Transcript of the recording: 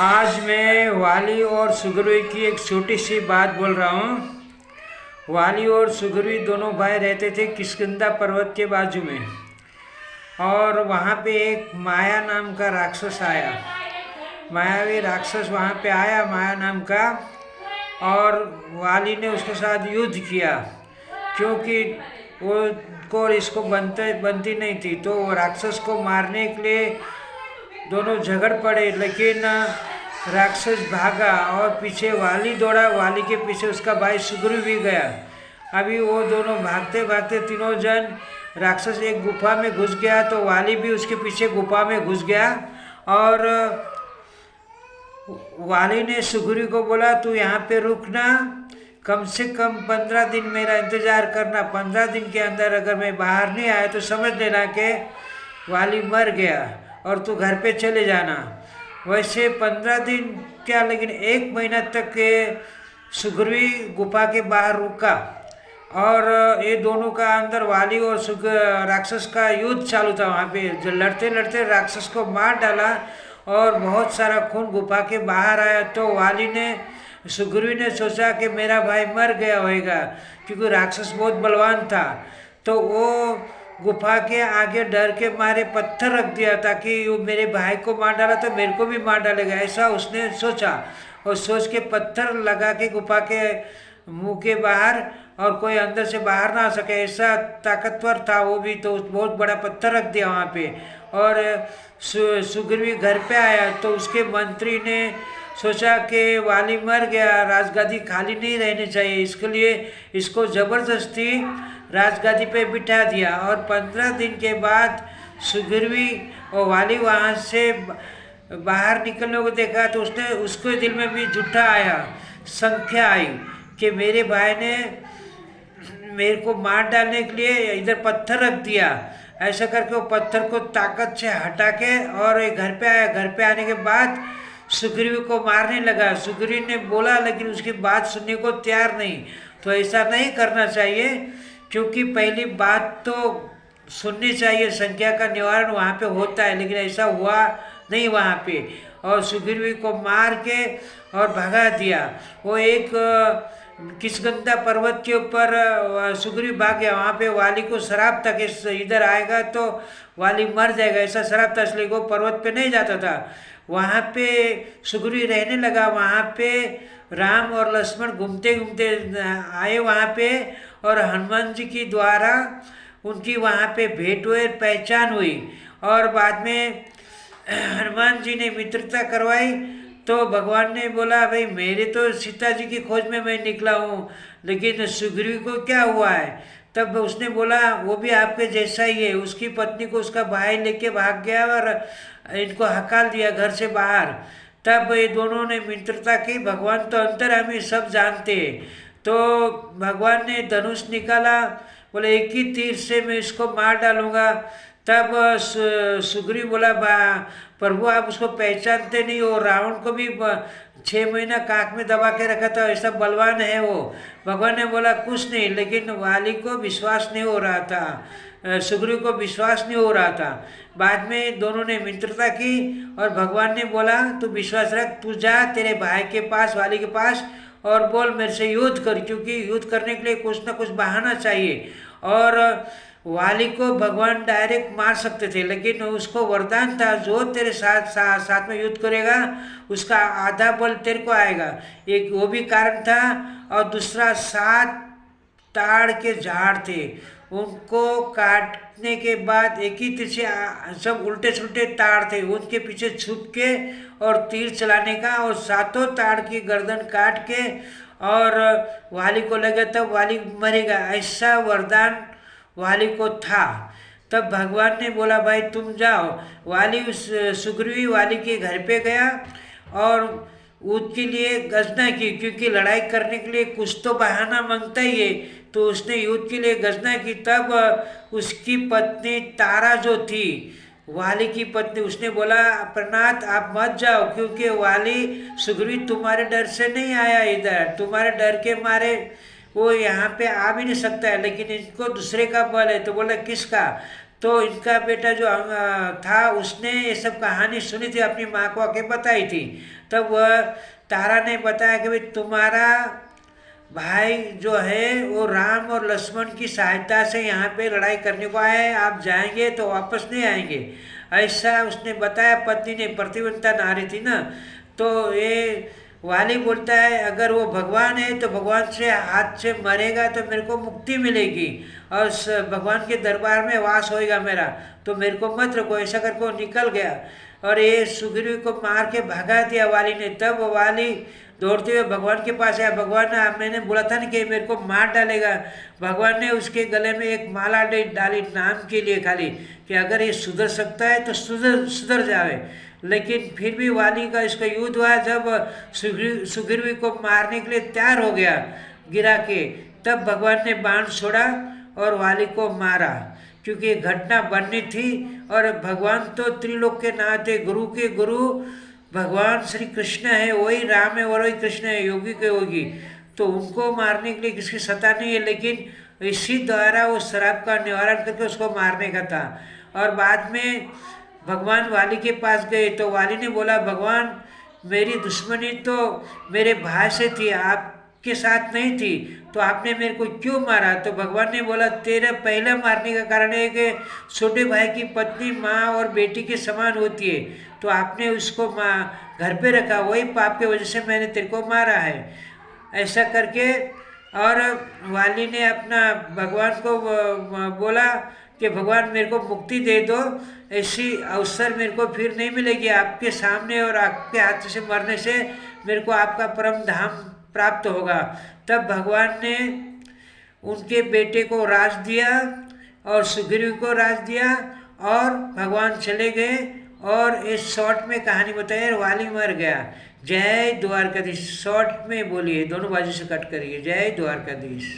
आज मैं वाली और सुग्रीव की एक छोटी सी बात बोल रहा हूँ। वाली और सुग्रीव दोनों भाई रहते थे किष्किंधा पर्वत के बाजू में, और वहाँ पे एक माया नाम का राक्षस आया। मायावी राक्षस वहाँ पे आया, माया नाम का, और वाली ने उसके साथ युद्ध किया, क्योंकि वो को इसको बनती नहीं थी। तो वो राक्षस को मारने के लिए दोनों झगड़ पड़े, लेकिन राक्षस भागा और पीछे वाली दौड़ा। वाली के पीछे उसका भाई सुग्रीव भी गया। अभी वो दोनों भागते भागते तीनों जन, राक्षस एक गुफा में घुस गया तो वाली भी उसके पीछे गुफा में घुस गया। और वाली ने सुग्रीव को बोला, तू यहाँ पे रुकना, कम से कम 15 दिन मेरा इंतज़ार करना। 15 दिन के अंदर अगर मैं बाहर नहीं आया तो समझ लेना कि वाली मर गया और तू घर पे चले जाना। वैसे 15 दिन क्या, लेकिन 1 महीना तक के सुग्रीव गुफा के बाहर रुका, और ये दोनों का अंदर वाली और राक्षस का युद्ध चालू था। वहाँ पे जो लड़ते लड़ते राक्षस को मार डाला और बहुत सारा खून गुफा के बाहर आया। तो वाली ने, सुग्रीव ने सोचा कि मेरा भाई मर गया होगा, क्योंकि राक्षस बहुत बलवान था। तो वो गुफा के आगे डर के मारे पत्थर रख दिया, ताकि वो मेरे भाई को मार डाला तो मेरे को भी मार डालेगा, ऐसा उसने सोचा। और सोच के पत्थर लगा के गुफा के मुंह के बाहर, और कोई अंदर से बाहर ना आ सके, ऐसा ताकतवर था वो भी। तो बहुत बड़ा पत्थर रख दिया वहाँ पे। और सुग्रीव घर पे आया तो उसके मंत्री ने सोचा कि वाली मर गया, राजगादी खाली नहीं रहनी चाहिए, इसके लिए इसको ज़बरदस्ती राजगादी पे बिठा दिया। और 15 दिन के बाद सुग्रीव और वाली वहाँ से बाहर निकलने को देखा तो उसके दिल में भी झूठा आया, संख्या आई कि मेरे भाई ने मेरे को मार डालने के लिए इधर पत्थर रख दिया। ऐसा करके वो पत्थर को ताकत से हटा के और घर पे आया। घर पे आने के बाद सुग्रीव को मारने लगा। सुग्रीव ने बोला, लेकिन उसकी बात सुनने को तैयार नहीं। तो ऐसा नहीं करना चाहिए, क्योंकि पहली बात तो सुननी चाहिए, संख्या का निवारण वहाँ पे होता है, लेकिन ऐसा हुआ नहीं वहाँ पे। और सुग्रीव को मार के और भगा दिया। वो एक किष्किंधा पर्वत के ऊपर सुग्रीव भाग गया। वहाँ पे वाली को श्राप था कि इधर आएगा तो वाली मर जाएगा, ऐसा श्राप था, इसलिए वो पर्वत पे नहीं जाता था। वहाँ पे सुग्रीव रहने लगा। वहाँ पे राम और लक्ष्मण घूमते घूमते आए वहाँ पे, और हनुमान जी की द्वारा उनकी वहाँ पे भेंट हुई, पहचान हुई। और बाद में हनुमान जी ने मित्रता करवाई। तो भगवान ने बोला, भाई मेरे तो सीता जी की खोज में मैं निकला हूँ, लेकिन सुग्रीव को क्या हुआ है? तब उसने बोला, वो भी आपके जैसा ही है। उसकी पत्नी को उसका भाई लेके भाग गया और इनको हकाल दिया घर से बाहर। तब ये दोनों ने मित्रता की। भगवान तो अंतर्यामी, सब जानते हैं। तो भगवान ने धनुष निकाला, बोले एक ही तीर से मैं इसको मार डालूंगा। तब सुग्रीव बोला, प्रभु आप उसको पहचानते नहीं हो, रावण को भी 6 महीना काख में दबा के रखा था, ऐसा बलवान है वो। भगवान ने बोला कुछ नहीं, लेकिन वाली को विश्वास नहीं हो रहा था, सुग्रीव को विश्वास नहीं हो रहा था। बाद में दोनों ने मित्रता की, और भगवान ने बोला तू विश्वास रख, तू जा तेरे भाई के पास, वाली के पास, और बोल मेरे से युद्ध कर, क्योंकि युद्ध करने के लिए कुछ ना कुछ बहाना चाहिए। और वाली को भगवान डायरेक्ट मार सकते थे, लेकिन उसको वरदान था, जो तेरे साथ में युद्ध करेगा उसका आधा बल तेरे को आएगा। एक वो भी कारण था। और दूसरा, 7 ताड़ के झाड़ थे, उनको काटने के बाद एक ही तीर से, सब उल्टे सुल्टे ताड़ थे, उनके पीछे छुप के और तीर चलाने का, और 7 ताड़ की गर्दन काट के और वाली को लगा तब वाली मरेगा, ऐसा वरदान वाली को था। तब भगवान ने बोला, भाई तुम जाओ। वाली उस सुग्रीव वाली के घर पे गया और उसके लिए गर्जना की, क्योंकि लड़ाई करने के लिए कुछ तो बहाना मांगता ही है। तो उसने युद्ध के लिए गर्जना की। तब उसकी पत्नी तारा जो थी, वाली की पत्नी, उसने बोला, प्रनाथ आप मत जाओ, क्योंकि वाली सुग्रीव तुम्हारे डर से नहीं आया इधर, तुम्हारे डर के मारे वो यहाँ पे आ भी नहीं सकता है, लेकिन इनको दूसरे का बल है। तो बोला किसका? तो इनका बेटा जो था उसने ये सब कहानी सुनी थी, अपनी माँ को आके बताई थी। तब वह तारा ने बताया कि भाई तुम्हारा भाई जो है वो राम और लक्ष्मण की सहायता से यहाँ पे लड़ाई करने को आए हैं, आप जाएंगे तो वापस नहीं आएंगे, ऐसा उसने बताया। पत्नी ने, प्रतिवंता नारी थी ना, तो ये वाली बोलता है अगर वो भगवान है तो भगवान से हाथ से मरेगा तो मेरे को मुक्ति मिलेगी और भगवान के दरबार में वास होएगा मेरा, तो मेरे को मत रखो। ऐसा करके वो निकल गया और ये सुग्रीव को मार के भगा दिया वाली ने। तब वाली दौड़ते हुए भगवान के पास आया। भगवान ने, मैंने बोला था ना कि मेरे को मार डालेगा। भगवान ने उसके गले में एक माला डाली नाम के लिए खाली, कि अगर ये सुधर सकता है तो सुधर जावे। लेकिन फिर भी वाली का इसका युद्ध हुआ। जब सुग्रीव को मारने के लिए तैयार हो गया गिरा के, तब भगवान ने बाण छोड़ा और वाली को मारा, क्योंकि ये घटना बननी थी। और भगवान तो त्रिलोक के नाथ है, गुरु के गुरु भगवान श्री कृष्ण है, वही राम है और वही कृष्ण है, योगी के योगी, तो उनको मारने के लिए किसकी सत्ता नहीं है। लेकिन इसी द्वारा वो श्राप का निवारण करके उसको मारने का था। और बाद में भगवान वाली के पास गए तो वाली ने बोला भगवान मेरी दुश्मनी तो मेरे भाई से थी, आपके साथ नहीं थी, तो आपने मेरे को क्यों मारा? तो भगवान ने बोला तेरा पहला मारने का कारण है कि छोटे भाई की पत्नी माँ और बेटी के समान होती है, तो आपने उसको माँ घर पे रखा, वही पाप की वजह से मैंने तेरे को मारा है। ऐसा करके और वाली ने अपना भगवान को बोला कि भगवान मेरे को मुक्ति दे दो, ऐसी अवसर मेरे को फिर नहीं मिलेगी आपके सामने, और आपके हाथ से मरने से मेरे को आपका परम धाम प्राप्त होगा। तब भगवान ने उनके बेटे को राज दिया और सुग्रीव को राज दिया और भगवान चले गए। और इस शॉर्ट में कहानी बताइए, वाली मर गया। जय द्वारकाधीश। शॉर्ट में बोलिए, दोनों बाजू से कट करिए। जय द्वारकाधीश।